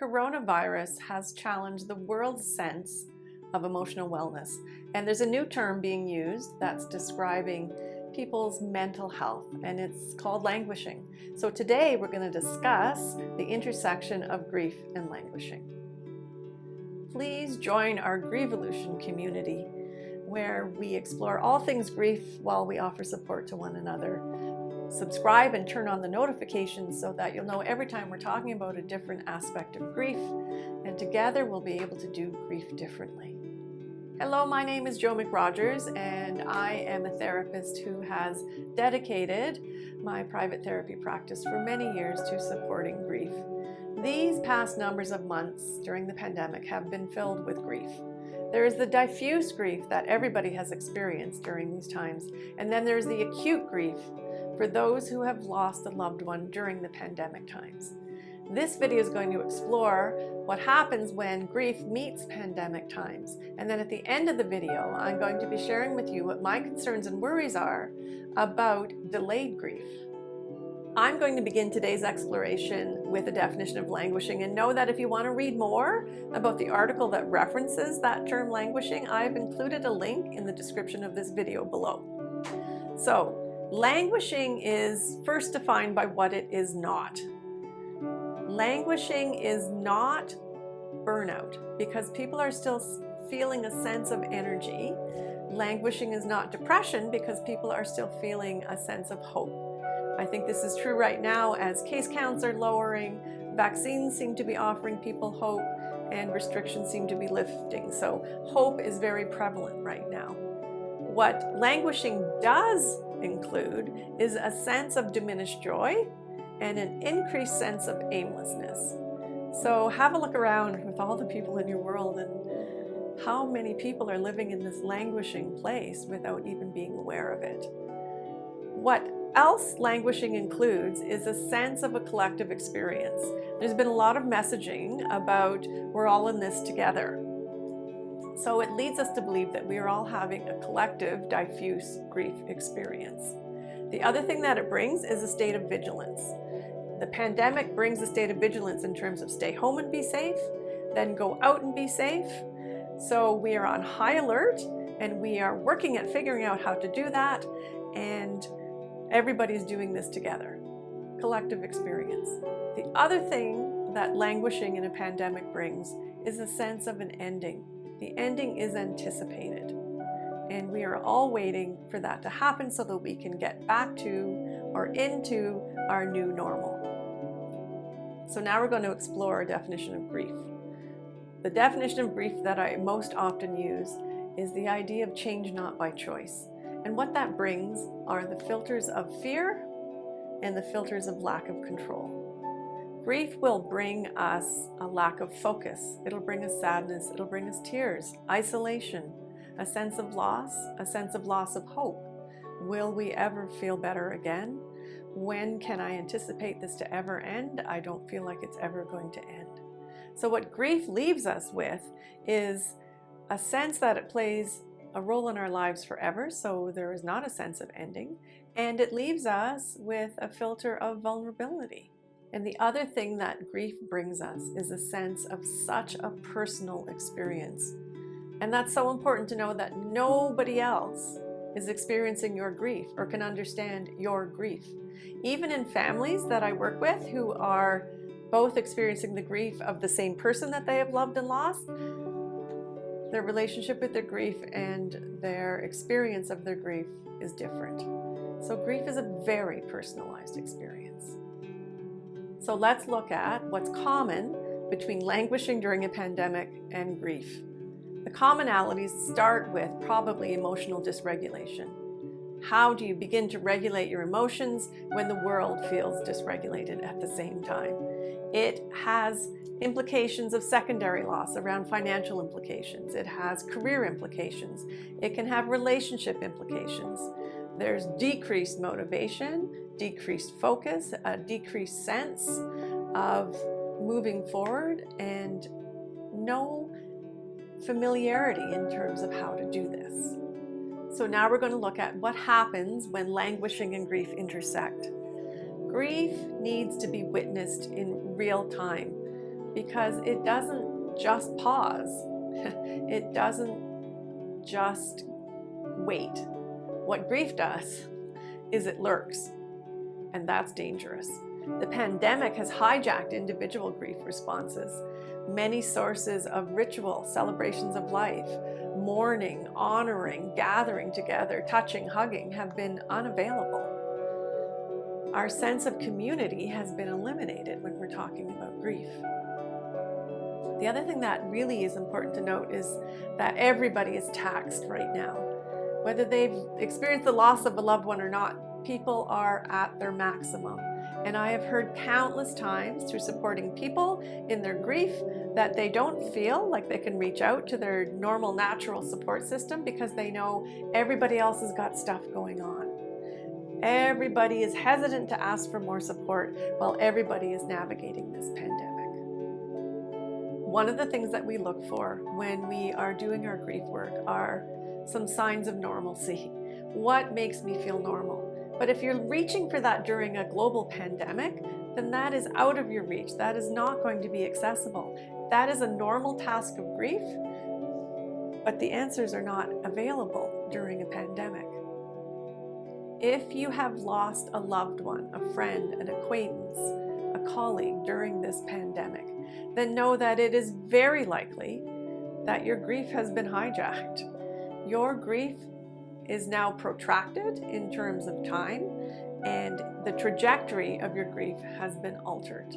coronavirus has challenged the world's sense of emotional wellness. And there's a new term being used that's describing people's mental health, and it's called languishing. So today we're going to discuss the intersection of grief and languishing. Please join our Grievolution community, where we explore all things grief while we offer support to one another. Subscribe and turn on the notifications so that you'll know every time we're talking about a different aspect of grief, and together we'll be able to do grief differently. Hello, my name is Jo McRogers, and I am a therapist who has dedicated my private therapy practice for many years to supporting grief. These past numbers of months during the pandemic have been filled with grief. There is the diffuse grief that everybody has experienced during these times, and then there's the acute grief for those who have lost a loved one during the pandemic times. This video is going to explore what happens when grief meets pandemic times, and then at the end of the video I'm going to be sharing with you what my concerns and worries are about delayed grief. I'm going to begin today's exploration with a definition of languishing, and know that if you want to read more about the article that references that term languishing, I've included a link in the description of this video below. So, languishing is first defined by what it is not. Languishing is not burnout, because people are still feeling a sense of energy. Languishing is not depression, because people are still feeling a sense of hope. I think this is true right now as case counts are lowering, vaccines seem to be offering people hope, and restrictions seem to be lifting. So hope is very prevalent right now. What languishing does include is a sense of diminished joy and an increased sense of aimlessness. So have a look around with all the people in your world and how many people are living in this languishing place without even being aware of it. What else languishing includes is a sense of a collective experience. There's been a lot of messaging about we're all in this together. So it leads us to believe that we are all having a collective, diffuse grief experience. The other thing that it brings is a state of vigilance. The pandemic brings a state of vigilance in terms of stay home and be safe, then go out and be safe. So we are on high alert, and we are working at figuring out how to do that, and everybody's doing this together. Collective experience. The other thing that languishing in a pandemic brings is a sense of an ending. The ending is anticipated, and we are all waiting for that to happen so that we can get back to or into our new normal. So now we're going to explore a definition of grief. The definition of grief that I most often use is the idea of change not by choice. And what that brings are the filters of fear and the filters of lack of control. Grief will bring us a lack of focus. It'll bring us sadness. It'll bring us tears, isolation, a sense of loss of hope. Will we ever feel better again? When can I anticipate this to ever end? I don't feel like it's ever going to end. So what grief leaves us with is a sense that it plays a role in our lives forever, so there is not a sense of ending, and it leaves us with a filter of vulnerability. And the other thing that grief brings us is a sense of such a personal experience. And that's so important to know that nobody else is experiencing your grief or can understand your grief. Even in families that I work with who are both experiencing the grief of the same person that they have loved and lost, their relationship with their grief and their experience of their grief is different. So grief is a very personalized experience. So let's look at what's common between languishing during a pandemic and grief. The commonalities start with probably emotional dysregulation. How do you begin to regulate your emotions when the world feels dysregulated at the same time? It has implications of secondary loss around financial implications. It has career implications. It can have relationship implications. There's decreased motivation, decreased focus, a decreased sense of moving forward, and no familiarity in terms of how to do this. So now we're going to look at what happens when languishing and grief intersect. Grief needs to be witnessed in real time. because it doesn't just pause. It doesn't just wait. What grief does is it lurks, and that's dangerous. The pandemic has hijacked individual grief responses. Many sources of ritual, celebrations of life, mourning, honoring, gathering together, touching, hugging have been unavailable. Our sense of community has been eliminated when we're talking about grief. The other thing that really is important to note is that everybody is taxed right now. Whether they've experienced the loss of a loved one or not, people are at their maximum. And I have heard countless times through supporting people in their grief that they don't feel like they can reach out to their normal, natural support system because they know everybody else has got stuff going on. Everybody is hesitant to ask for more support while everybody is navigating this pandemic. One of the things that we look for when we are doing our grief work are some signs of normalcy. What makes me feel normal? But if you're reaching for that during a global pandemic, then that is out of your reach. That is not going to be accessible. That is a normal task of grief, but the answers are not available during a pandemic. If you have lost a loved one, a friend, an acquaintance, a colleague during this pandemic, then know that it is very likely that your grief has been hijacked. Your grief is now protracted in terms of time, and the trajectory of your grief has been altered.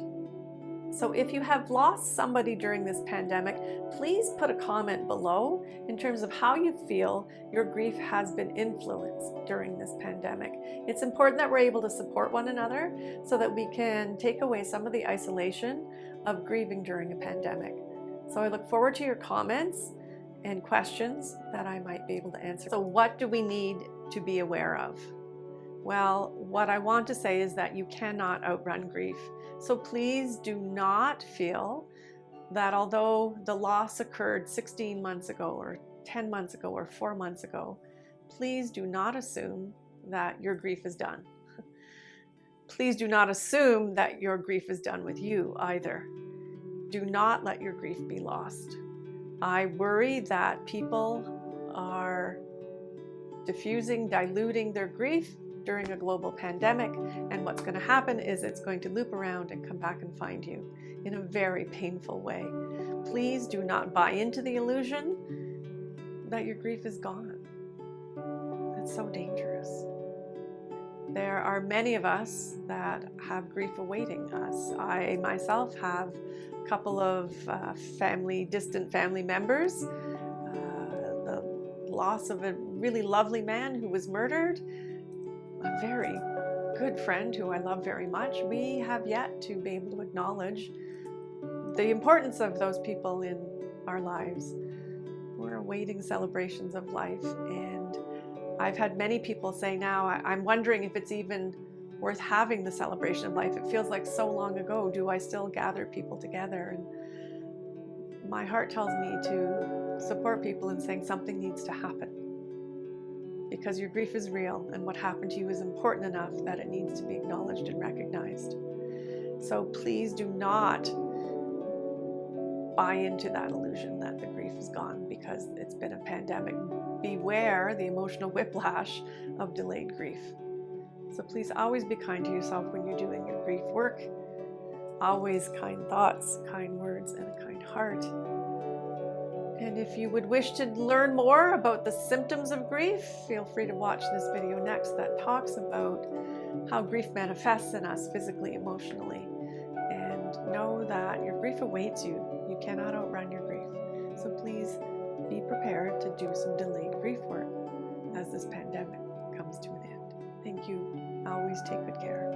So if you have lost somebody during this pandemic, please put a comment below in terms of how you feel your grief has been influenced during this pandemic. It's important that we're able to support one another so that we can take away some of the isolation of grieving during a pandemic. So I look forward to your comments and questions that I might be able to answer. So what do we need to be aware of? Well, what I want to say is that you cannot outrun grief. So please do not feel that although the loss occurred 16 months ago or 10 months ago or 4 months ago, please do not assume that your grief is done. Please do not assume that your grief is done with you either. Do not let your grief be lost. I worry that people are diffusing, diluting their grief during a global pandemic, and what's going to happen is it's going to loop around and come back and find you in a very painful way. Please do not buy into the illusion that your grief is gone. That's so dangerous. There are many of us that have grief awaiting us. I myself have a couple of distant family members, the loss of a really lovely man who was murdered, a very good friend who I love very much. We have yet to be able to acknowledge the importance of those people in our lives. We're awaiting celebrations of life, and I've had many people say now, I'm wondering if it's even worth having the celebration of life. It feels like so long ago. Do I still gather people together? And my heart tells me to support people in saying something needs to happen, because your grief is real and what happened to you is important enough that it needs to be acknowledged and recognized. So please do not buy into that illusion that the grief is gone because it's been a pandemic. Beware the emotional whiplash of delayed grief. So please always be kind to yourself when you're doing your grief work. Always kind thoughts, kind words, and a kind heart. And if you would wish to learn more about the symptoms of grief, feel free to watch this video next that talks about how grief manifests in us physically, emotionally. And know that your grief awaits you. You cannot outrun your grief. So please be prepared to do some delayed grief work as this pandemic comes to an end. Thank you. Always take good care.